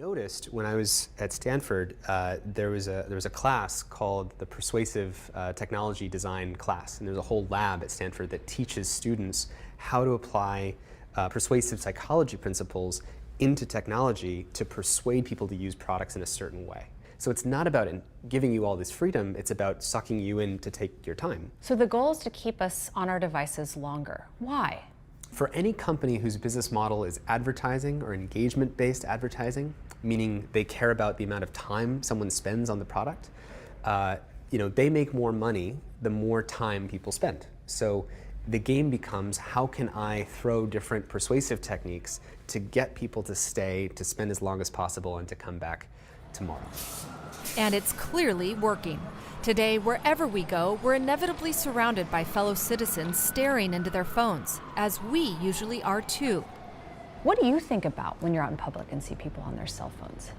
Noticed when I was at Stanford, there was a class called the Persuasive Technology Design class, and there's a whole lab at Stanford that teaches students how to apply persuasive psychology principles into technology to persuade people to use products in a certain way. So it's not about giving you all this freedom, it's about sucking you in to take your time. So the goal is to keep us on our devices longer. Why? For any company whose business model is advertising or engagement-based advertising, meaning they care about the amount of time someone spends on the product, they make more money the more time people spend. So the game becomes, how can I throw different persuasive techniques to get people to stay, to spend as long as possible, and to come back tomorrow. And it's clearly working. Today, wherever we go, we're inevitably surrounded by fellow citizens staring into their phones, as we usually are too. What do you think about when you're out in public and see people on their cell phones?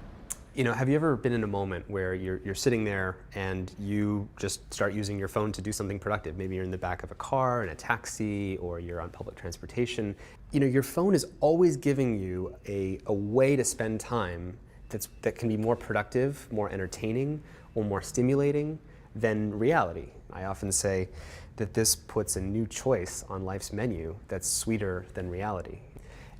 Have you ever been in a moment where you're sitting there and you just start using your phone to do something productive? Maybe you're in the back of a car, in a taxi, or you're on public transportation. Your phone is always giving you a way to spend time that can be more productive, more entertaining, or more stimulating than reality. I often say that this puts a new choice on life's menu that's sweeter than reality.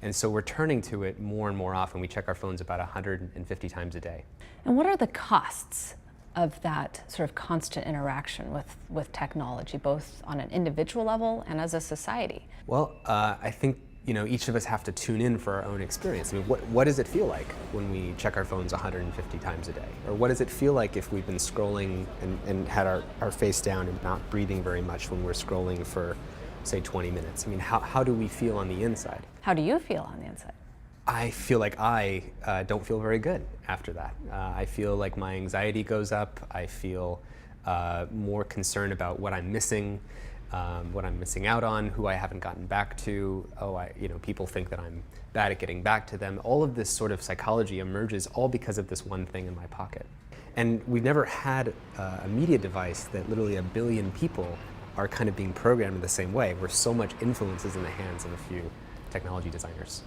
And so we're turning to it more and more often. We check our phones about 150 times a day. And what are the costs of that sort of constant interaction with technology, both on an individual level and as a society? Well, I think each of us have to tune in for our own experience. I mean, what does it feel like when we check our phones 150 times a day? Or what does it feel like if we've been scrolling and had our face down and not breathing very much when we're scrolling for, say, 20 minutes? I mean, how do we feel on the inside? How do you feel on the inside? I feel like I don't feel very good after that. I feel like my anxiety goes up. I feel more concerned about what I'm missing. What I'm missing out on, who I haven't gotten back to. People think that I'm bad at getting back to them. All of this sort of psychology emerges all because of this one thing in my pocket. And we've never had a media device that literally 1 billion people are kind of being programmed in the same way, where so much influence is in the hands of a few technology designers.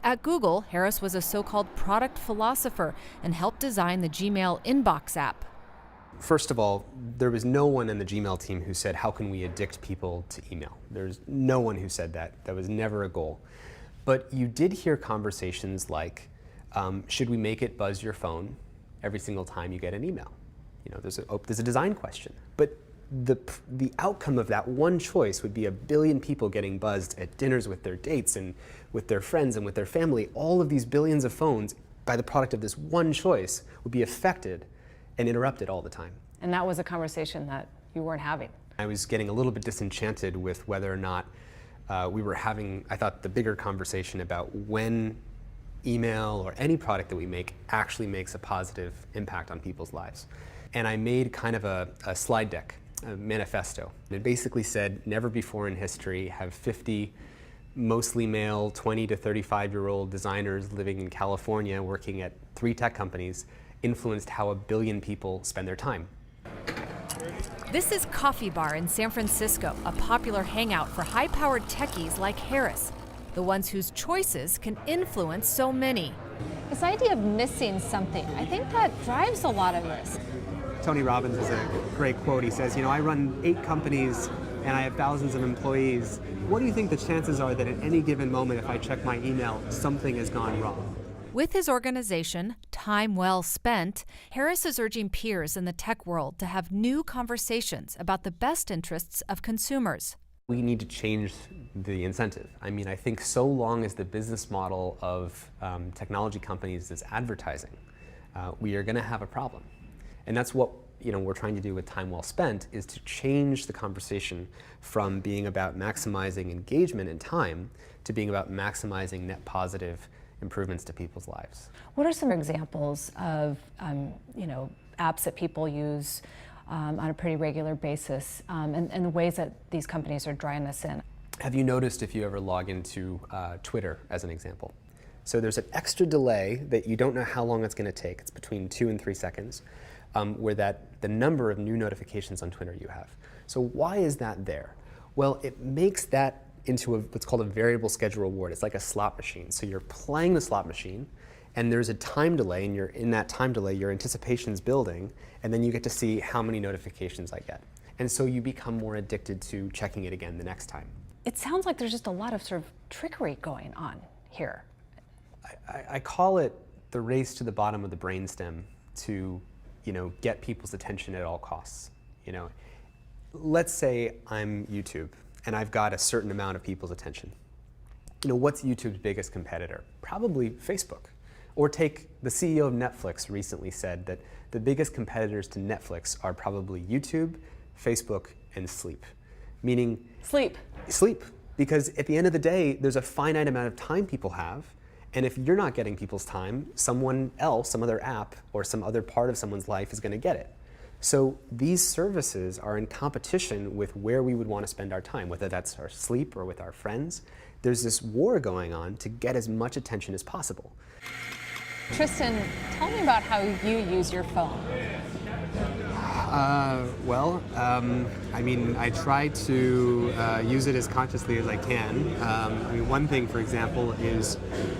At Google, Harris was a so-called product philosopher and helped design the Gmail Inbox app. First of all, there was no one in the Gmail team who said, how can we addict people to email? There's no one who said that. That was never a goal. But you did hear conversations like, should we make it buzz your phone every single time you get an email? There's a design question. But the outcome of that one choice would be 1 billion people getting buzzed at dinners with their dates and with their friends and with their family. All of these billions of phones, by the product of this one choice, would be affected and interrupted all the time. And that was a conversation that you weren't having. I was getting a little bit disenchanted with whether or not we were having, I thought, the bigger conversation about when email or any product that we make actually makes a positive impact on people's lives. And I made kind of a slide deck, a manifesto. It basically said, never before in history have 50 mostly male 20 to 35-year-old designers living in California working at 3 tech companies influenced how 1 billion people spend their time. This is Coffee Bar in San Francisco, a popular hangout for high-powered techies like Harris, the ones whose choices can influence so many. This idea of missing something, I think that drives a lot of this. Tony Robbins has a great quote. He says, I run 8 companies and I have thousands of employees. What do you think the chances are that at any given moment, if I check my email, something has gone wrong? With his organization, Time Well Spent, Harris is urging peers in the tech world to have new conversations about the best interests of consumers. We need to change the incentive. I mean, I think so long as the business model of technology companies is advertising, we are going to have a problem. And that's what we're trying to do with Time Well Spent, is to change the conversation from being about maximizing engagement and time to being about maximizing net positive improvements to people's lives. What are some examples of apps that people use on a pretty regular basis and the ways that these companies are drawing this in? Have you noticed, if you ever log into Twitter as an example, so there's an extra delay that you don't know how long it's going to take. It's between 2 and 3 seconds, where the number of new notifications on Twitter you have. So why is that there? Well, it makes that into what's called a variable schedule reward. It's like a slot machine. So you're playing the slot machine, And there's a time delay, and in that time delay, your anticipation's building, and then you get to see how many notifications I get. And so you become more addicted to checking it again the next time. It sounds like there's just a lot of sort of trickery going on here. I call it the race to the bottom of the brainstem to, get people's attention at all costs. Let's say I'm YouTube, and I've got a certain amount of people's attention. What's YouTube's biggest competitor? Probably Facebook. Or take the CEO of Netflix recently said that the biggest competitors to Netflix are probably YouTube, Facebook, and sleep. Meaning Sleep. Because at the end of the day, there's a finite amount of time people have, and if you're not getting people's time, someone else, some other app, or some other part of someone's life is going to get it. So these services are in competition with where we would want to spend our time, whether that's our sleep or with our friends. There's this war going on to get as much attention as possible. Tristan, tell me about how you use your phone. I try to use it as consciously as I can. One thing, for example, is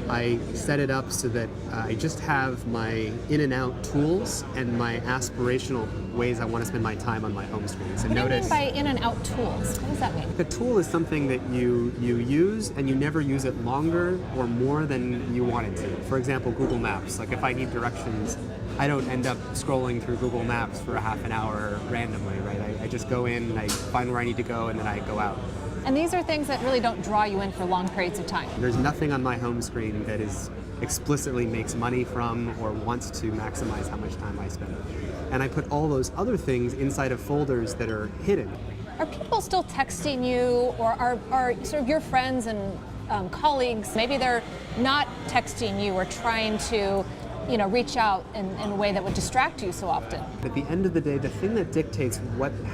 I set it up so that I just have my in and out tools and my aspirational ways I want to spend my time on my home screen. So What do you mean notice, by in and out tools? What does that mean? a tool is something that you use and you never use it longer or more than you want it to. For example, Google Maps. Like if I need directions, I don't end up scrolling through Google Maps for a half an hour randomly, right? I just go in and I find where I need to go and then I go out. And these are things that really don't draw you in for long periods of time. There's nothing on my home screen that is explicitly makes money from or wants to maximize how much time I spend. And I put all those other things inside of folders that are hidden. Are people still texting you, or are sort of your friends and colleagues, maybe they're not texting you or trying to reach out in a way that would distract you so often? At the end of the day, the thing that dictates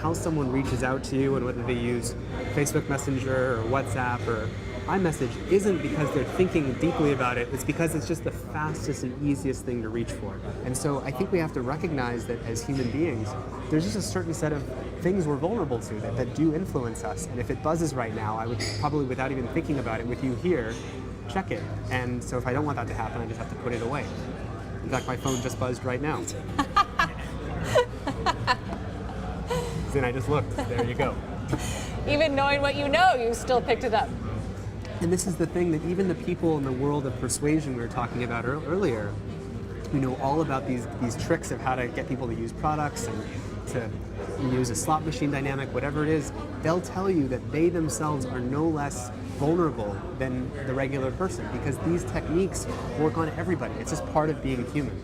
how someone reaches out to you and whether they use Facebook Messenger or WhatsApp or iMessage isn't because they're thinking deeply about it, it's because it's just the fastest and easiest thing to reach for. And so I think we have to recognize that as human beings, there's just a certain set of things we're vulnerable to that do influence us. And if it buzzes right now, I would probably, without even thinking about it with you here, check it. And so if I don't want that to happen, I just have to put it away. In fact, my phone just buzzed right now. Then I just looked. There you go. Even knowing what you know, you still picked it up. And this is the thing that even the people in the world of persuasion we were talking about earlier, who know all about these tricks of how to get people to use products and to use a slot machine dynamic, whatever it is, they'll tell you that they themselves are no less vulnerable than the regular person because these techniques work on everybody. It's just part of being human.